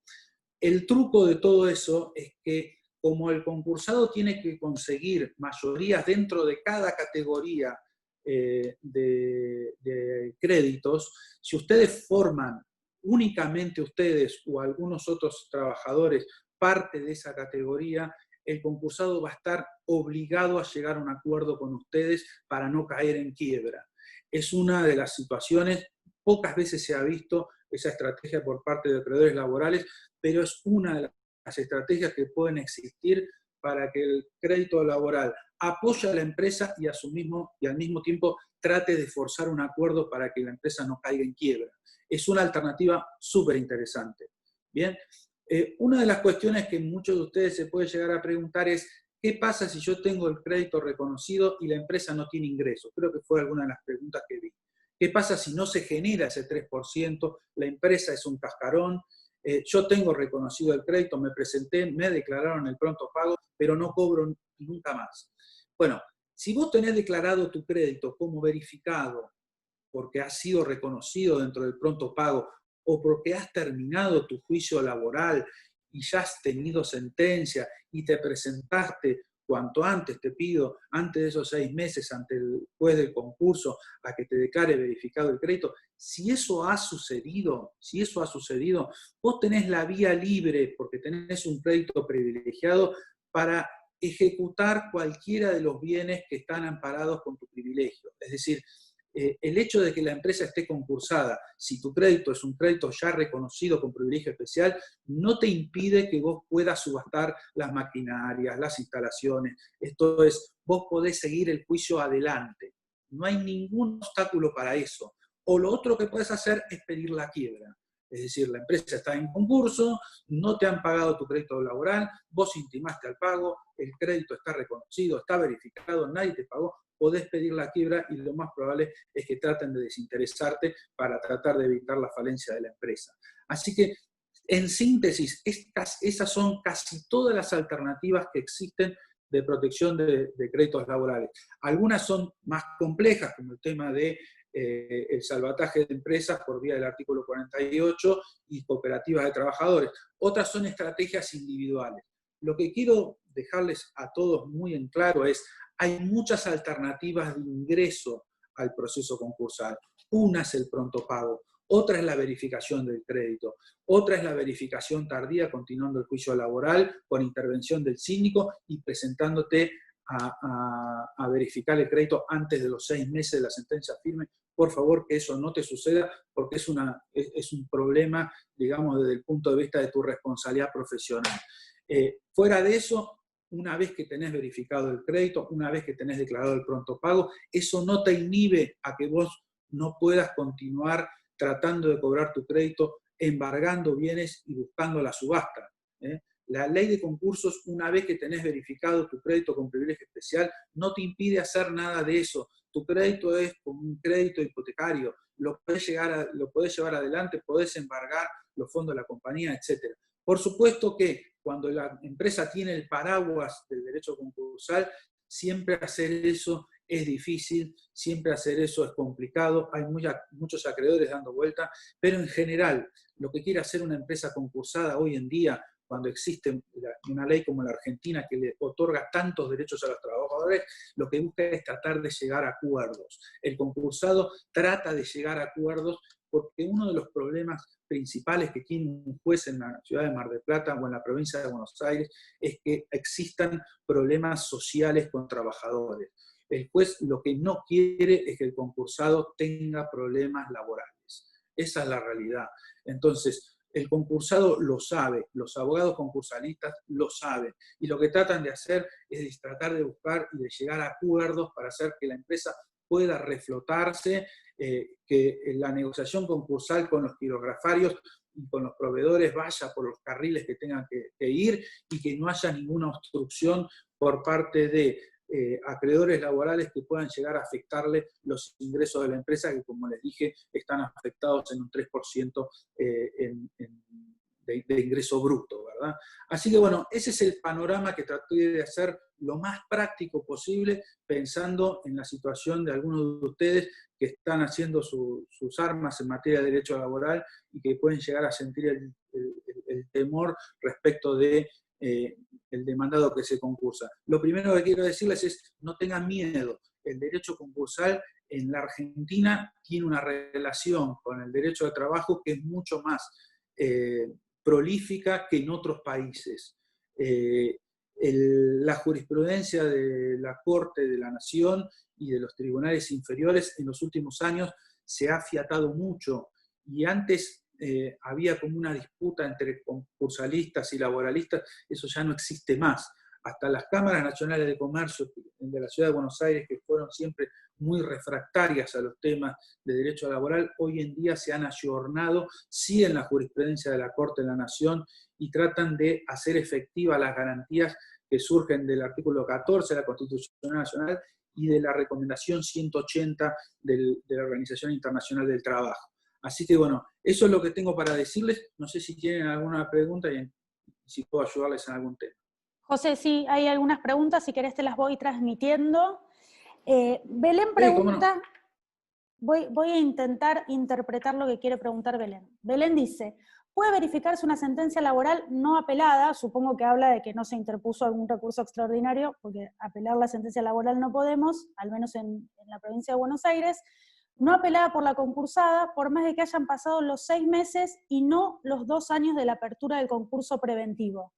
El truco de todo eso es que, como el concursado tiene que conseguir mayorías dentro de cada categoría de créditos, si ustedes forman únicamente ustedes o algunos otros trabajadores parte de esa categoría, el concursado va a estar obligado a llegar a un acuerdo con ustedes para no caer en quiebra. Es una de las situaciones, pocas veces se ha visto esa estrategia por parte de acreedores laborales, pero es una de las estrategias que pueden existir para que el crédito laboral apoye a la empresa y al mismo tiempo trate de forzar un acuerdo para que la empresa no caiga en quiebra. Es una alternativa súper interesante. Bien, una de las cuestiones que muchos de ustedes se pueden llegar a preguntar es, ¿qué pasa si yo tengo el crédito reconocido y la empresa no tiene ingresos? Creo que fue alguna de las preguntas que vi. ¿Qué pasa si no se genera ese 3%? La empresa es un cascarón. Yo tengo reconocido el crédito, me presenté, me declararon el pronto pago, pero no cobro nunca más. Bueno, si vos tenés declarado tu crédito como verificado porque has sido reconocido dentro del pronto pago o porque has terminado tu juicio laboral y ya has tenido sentencia y te presentaste cuanto antes, te pido, antes de esos 6 meses, ante el juez del concurso, a que te declare verificado el crédito, si eso ha sucedido, vos tenés la vía libre, porque tenés un crédito privilegiado, para ejecutar cualquiera de los bienes que están amparados con tu privilegio. Es decir, el hecho de que la empresa esté concursada, si tu crédito es un crédito ya reconocido con privilegio especial, no te impide que vos puedas subastar las maquinarias, las instalaciones. Esto es, vos podés seguir el juicio adelante. No hay ningún obstáculo para eso. O lo otro que puedes hacer es pedir la quiebra. Es decir, la empresa está en concurso, no te han pagado tu crédito laboral, vos intimaste al pago, el crédito está reconocido, está verificado, nadie te pagó, podés pedir la quiebra y lo más probable es que traten de desinteresarte para tratar de evitar la falencia de la empresa. Así que, en síntesis, esas son casi todas las alternativas que existen de protección de créditos laborales. Algunas son más complejas, como el tema de el salvataje de empresas por vía del artículo 48 y cooperativas de trabajadores. Otras son estrategias individuales. Lo que quiero dejarles a todos muy en claro es, hay muchas alternativas de ingreso al proceso concursal. Una es el pronto pago, otra es la verificación del crédito, otra es la verificación tardía continuando el juicio laboral con intervención del síndico y presentándote a verificar el crédito antes de los 6 meses de la sentencia firme. Por favor, que eso no te suceda, porque es un problema, digamos, desde el punto de vista de tu responsabilidad profesional. Fuera de eso, una vez que tenés verificado el crédito, una vez que tenés declarado el pronto pago, eso no te inhibe a que vos no puedas continuar tratando de cobrar tu crédito, embargando bienes y buscando la subasta. La ley de concursos, una vez que tenés verificado tu crédito con privilegio especial, no te impide hacer nada de eso. Tu crédito es como un crédito hipotecario, lo podés llevar adelante, podés embargar los fondos de la compañía, etc. Por supuesto que cuando la empresa tiene el paraguas del derecho concursal, siempre hacer eso es difícil, siempre hacer eso es complicado, hay muchos acreedores dando vuelta, pero en general, lo que quiere hacer una empresa concursada hoy en día, cuando existe una ley como la Argentina que le otorga tantos derechos a los trabajadores, lo que busca es tratar de llegar a acuerdos. El concursado trata de llegar a acuerdos porque uno de los problemas principales que tiene un juez en la ciudad de Mar del Plata o en la provincia de Buenos Aires es que existan problemas sociales con trabajadores. El juez lo que no quiere es que el concursado tenga problemas laborales. Esa es la realidad. Entonces, el concursado lo sabe, los abogados concursalistas lo saben, y lo que tratan de hacer es tratar de buscar y de llegar a acuerdos para hacer que la empresa pueda reflotarse, que la negociación concursal con los quirografarios y con los proveedores vaya por los carriles que tengan que ir y que no haya ninguna obstrucción por parte de acreedores laborales que puedan llegar a afectarle los ingresos de la empresa, que como les dije, están afectados en un 3% de ingreso bruto, ¿verdad? Así que bueno, ese es el panorama que traté de hacer lo más práctico posible, pensando en la situación de algunos de ustedes que están haciendo sus armas en materia de derecho laboral y que pueden llegar a sentir el temor respecto de el demandado que se concursa. Lo primero que quiero decirles es, no tengan miedo. El derecho concursal en la Argentina tiene una relación con el derecho de trabajo que es mucho más prolífica que en otros países. La jurisprudencia de la Corte de la Nación y de los tribunales inferiores en los últimos años se ha afiatado mucho, y antes había como una disputa entre concursalistas y laboralistas, eso ya no existe más. Hasta las cámaras nacionales de comercio de la Ciudad de Buenos Aires, que fueron siempre muy refractarias a los temas de derecho laboral, hoy en día se han ayornado, siguen la jurisprudencia de la Corte de la Nación y tratan de hacer efectivas las garantías que surgen del artículo 14 de la Constitución Nacional y de la recomendación 180 de la Organización Internacional del Trabajo. Así que bueno, eso es lo que tengo para decirles. No sé si tienen alguna pregunta y si puedo ayudarles en algún tema. José, sí, hay algunas preguntas, si querés te las voy transmitiendo. Belén pregunta, voy a intentar interpretar lo que quiere preguntar Belén. Belén dice, ¿puede verificarse una sentencia laboral no apelada? Supongo que habla de que no se interpuso algún recurso extraordinario, porque apelar la sentencia laboral no podemos, al menos en la provincia de Buenos Aires, no apelada por la concursada, por más de que hayan pasado los 6 meses y no los 2 años de la apertura del concurso preventivo.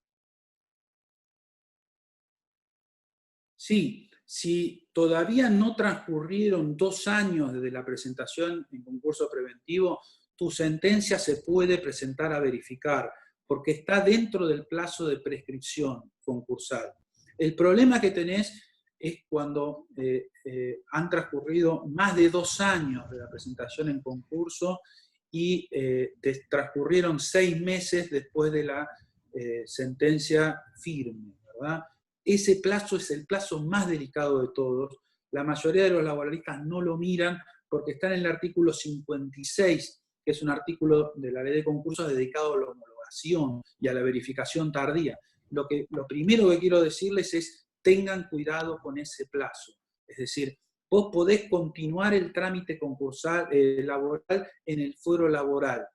Sí, si todavía no transcurrieron 2 años desde la presentación en concurso preventivo, tu sentencia se puede presentar a verificar, porque está dentro del plazo de prescripción concursal. El problema que tenés es cuando han transcurrido más de 2 años de la presentación en concurso y transcurrieron 6 meses después de la sentencia firme, ¿verdad? Ese plazo es el plazo más delicado de todos. La mayoría de los laboralistas no lo miran porque está en el artículo 56, que es un artículo de la ley de concursos dedicado a la homologación y a la verificación tardía. Lo primero que quiero decirles es, tengan cuidado con ese plazo. Es decir, vos podés continuar el trámite concursal, laboral en el fuero laboral.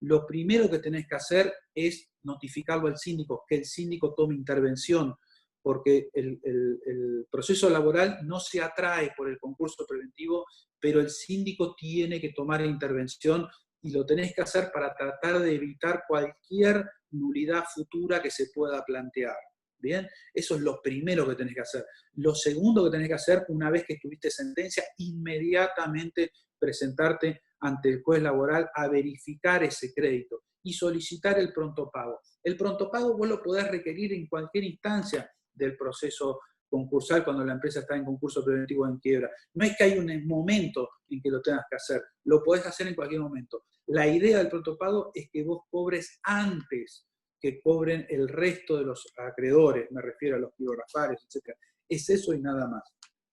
Lo primero que tenés que hacer es notificarlo al síndico, que el síndico tome intervención, porque el proceso laboral no se atrae por el concurso preventivo, pero el síndico tiene que tomar intervención y lo tenés que hacer para tratar de evitar cualquier nulidad futura que se pueda plantear. ¿Bien? Eso es lo primero que tenés que hacer. Lo segundo que tenés que hacer, una vez que tuviste sentencia, inmediatamente presentarte ante el juez laboral a verificar ese crédito y solicitar el pronto pago. El pronto pago vos lo podés requerir en cualquier instancia del proceso concursal cuando la empresa está en concurso preventivo en quiebra. No es que hay un momento en que lo tengas que hacer, lo podés hacer en cualquier momento. La idea del pronto pago es que vos cobres antes que cobren el resto de los acreedores, me refiero a los quirorafares, etc. Es eso y nada más.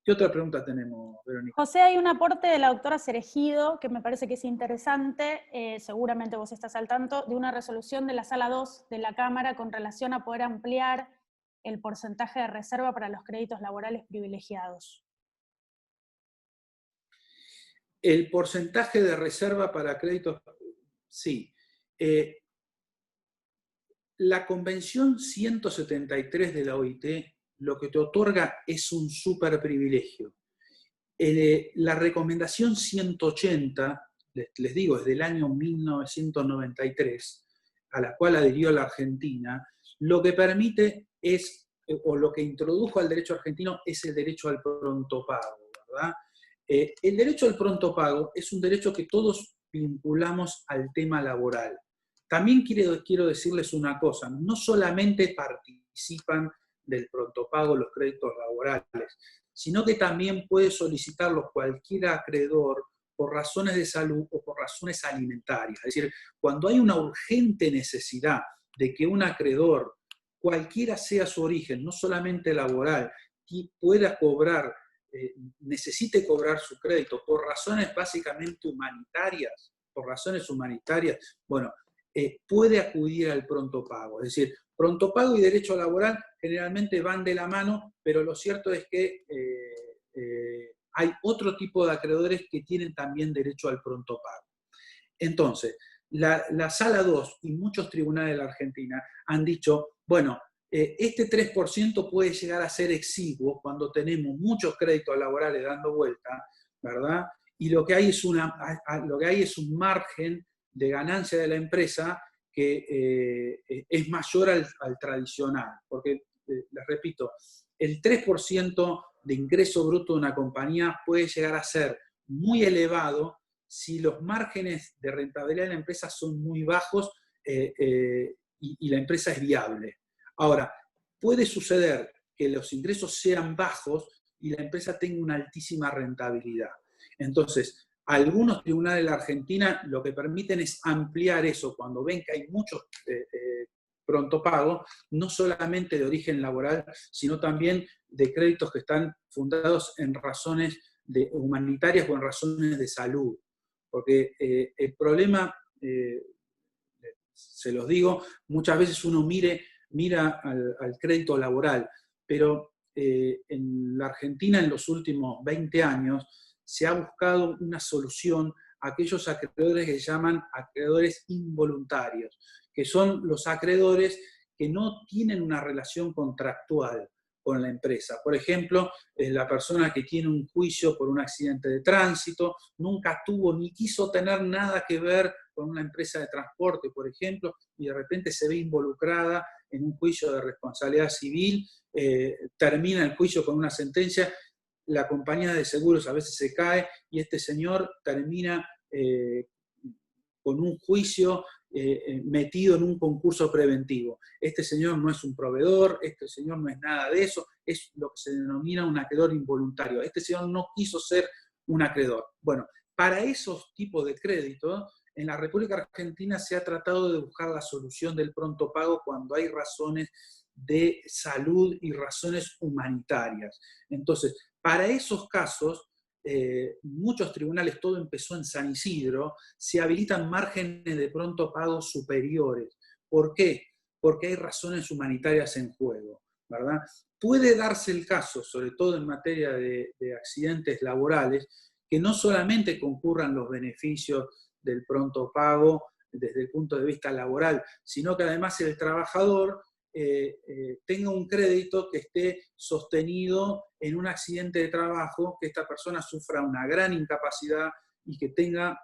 ¿Qué otra pregunta tenemos, Verónica? José, hay un aporte de la doctora Cerejido que me parece que es interesante, seguramente vos estás al tanto, de una resolución de la Sala 2 de la Cámara con relación a poder ampliar el porcentaje de reserva para los créditos laborales privilegiados. El porcentaje de reserva para créditos, sí. La Convención 173 de la OIT lo que te otorga es un super privilegio. La recomendación 180, les digo, es del año 1993, a la cual adhirió la Argentina, lo que permite es, o lo que introdujo al derecho argentino, es el derecho al pronto pago, ¿verdad? El derecho al pronto pago es un derecho que todos vinculamos al tema laboral. También quiero decirles una cosa, no solamente participan del pronto pago los créditos laborales, sino que también puede solicitarlos cualquier acreedor por razones de salud o por razones alimentarias. Es decir, cuando hay una urgente necesidad de que un acreedor, cualquiera sea su origen, no solamente laboral, y pueda cobrar, necesite cobrar su crédito por razones básicamente humanitarias, bueno, puede acudir al pronto pago. Es decir, pronto pago y derecho laboral generalmente van de la mano, pero lo cierto es que hay otro tipo de acreedores que tienen también derecho al pronto pago. Entonces, la Sala 2 y muchos tribunales de la Argentina han dicho, bueno, este 3% puede llegar a ser exiguo cuando tenemos muchos créditos laborales dando vuelta, ¿verdad? Y lo que hay es un margen de ganancia de la empresa que es mayor al tradicional, porque, les repito, el 3% de ingreso bruto de una compañía puede llegar a ser muy elevado si los márgenes de rentabilidad de la empresa son muy bajos y la empresa es viable. Ahora, puede suceder que los ingresos sean bajos y la empresa tenga una altísima rentabilidad. Entonces, algunos tribunales de la Argentina lo que permiten es ampliar eso cuando ven que hay muchos pronto pago, no solamente de origen laboral, sino también de créditos que están fundados en razones humanitarias o en razones de salud. Porque el problema, se los digo, muchas veces uno mira al crédito laboral, pero en la Argentina en los últimos 20 años se ha buscado una solución a aquellos acreedores que se llaman acreedores involuntarios, que son los acreedores que no tienen una relación contractual con la empresa. Por ejemplo, la persona que tiene un juicio por un accidente de tránsito, nunca tuvo ni quiso tener nada que ver con una empresa de transporte, por ejemplo, y de repente se ve involucrada en un juicio de responsabilidad civil, termina el juicio con una sentencia, la compañía de seguros a veces se cae y este señor termina con un juicio metido en un concurso preventivo. Este señor no es un proveedor, este señor no es nada de eso, es lo que se denomina un acreedor involuntario. Este señor no quiso ser un acreedor. Bueno, para esos tipos de créditos, en la República Argentina se ha tratado de buscar la solución del pronto pago cuando hay razones de salud y razones humanitarias. Entonces, para esos casos, muchos tribunales, todo empezó en San Isidro, se habilitan márgenes de pronto pago superiores. ¿Por qué? Porque hay razones humanitarias en juego, ¿verdad? Puede darse el caso, sobre todo en materia de accidentes laborales, que no solamente concurran los beneficios del pronto pago desde el punto de vista laboral, sino que además el trabajador tenga un crédito que esté sostenido en un accidente de trabajo, que esta persona sufra una gran incapacidad y que tenga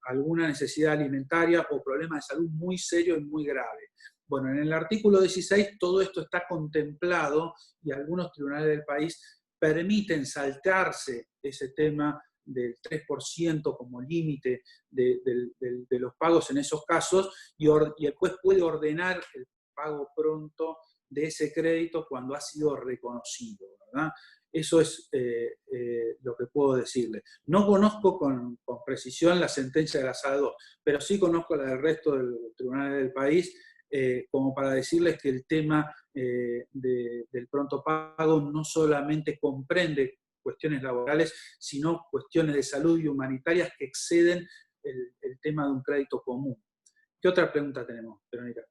alguna necesidad alimentaria o problema de salud muy serio y muy grave. Bueno, en el artículo 16 todo esto está contemplado y algunos tribunales del país permiten saltarse ese tema del 3% como límite de los pagos en esos casos y el juez puede ordenar el pago pronto de ese crédito cuando ha sido reconocido, ¿verdad? Eso es lo que puedo decirle. No conozco con precisión la sentencia de la Sala 2, pero sí conozco la del resto de los tribunales del país, como para decirles que el tema del pronto pago no solamente comprende cuestiones laborales, sino cuestiones de salud y humanitarias que exceden el tema de un crédito común. ¿Qué otra pregunta tenemos, Verónica?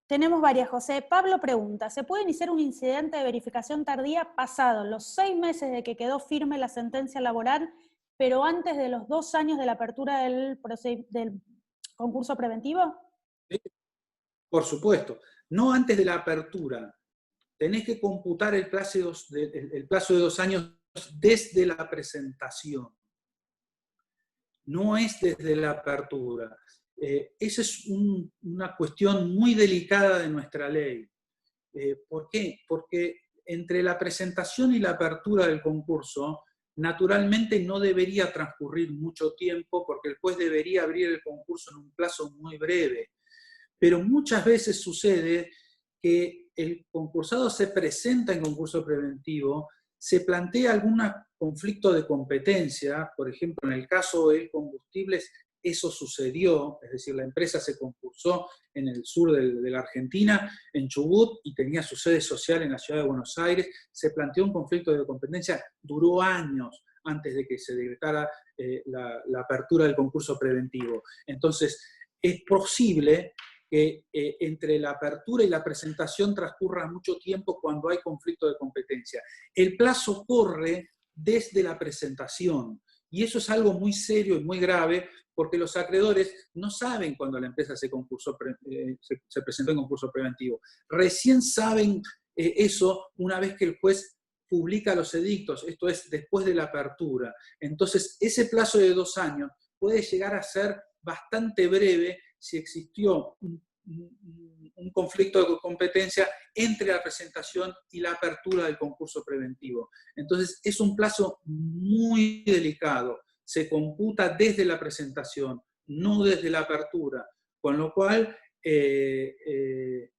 Tenemos varias, José. Pablo pregunta, ¿se puede iniciar un incidente de verificación tardía pasado los 6 meses de que quedó firme la sentencia laboral, pero antes de los 2 años de la apertura del concurso preventivo? Sí, por supuesto. No antes de la apertura. Tenés que computar el plazo de 2 años desde la presentación. No es desde la apertura. Esa es una cuestión muy delicada de nuestra ley. ¿Por qué? Porque entre la presentación y la apertura del concurso, naturalmente no debería transcurrir mucho tiempo porque el juez debería abrir el concurso en un plazo muy breve. Pero muchas veces sucede que el concursado se presenta en concurso preventivo, se plantea algún conflicto de competencia, por ejemplo, en el caso de combustibles, eso sucedió, es decir, la empresa se concursó en el sur de la Argentina, en Chubut, y tenía su sede social en la ciudad de Buenos Aires, se planteó un conflicto de competencia, duró años antes de que se decretara la apertura del concurso preventivo. Entonces, es posible que entre la apertura y la presentación transcurra mucho tiempo cuando hay conflicto de competencia. El plazo corre desde la presentación, y eso es algo muy serio y muy grave, porque los acreedores no saben cuando la empresa se presentó en concurso preventivo. Recién saben eso una vez que el juez publica los edictos, esto es, después de la apertura. Entonces, ese plazo de 2 años puede llegar a ser bastante breve si existió un conflicto de competencia entre la presentación y la apertura del concurso preventivo. Entonces, es un plazo muy delicado. Se computa desde la presentación, no desde la apertura. Con lo cual, el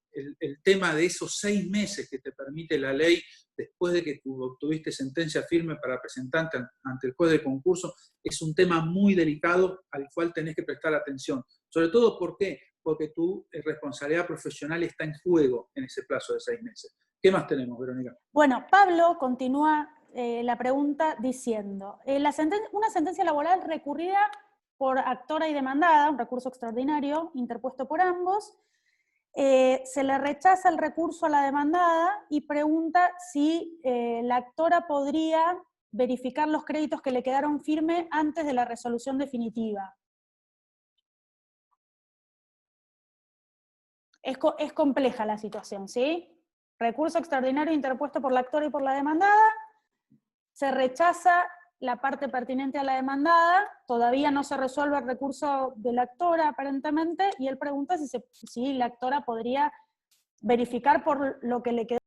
tema de esos 6 meses que te permite la ley después de que tú obtuviste sentencia firme para presentarte ante el juez de concurso, es un tema muy delicado al cual tenés que prestar atención. Sobre todo, ¿por qué? Porque tu responsabilidad profesional está en juego en ese plazo de 6 meses. ¿Qué más tenemos, Verónica? Bueno, Pablo continúa la pregunta diciendo, una sentencia laboral recurrida por actora y demandada, un recurso extraordinario interpuesto por ambos, se le rechaza el recurso a la demandada y pregunta si la actora podría verificar los créditos que le quedaron firmes antes de la resolución definitiva. Es compleja la situación, ¿sí? Recurso extraordinario interpuesto por la actora y por la demandada, se rechaza la parte pertinente a la demandada, todavía no se resuelve el recurso de la actora aparentemente, y él pregunta si la actora podría verificar por lo que le quedó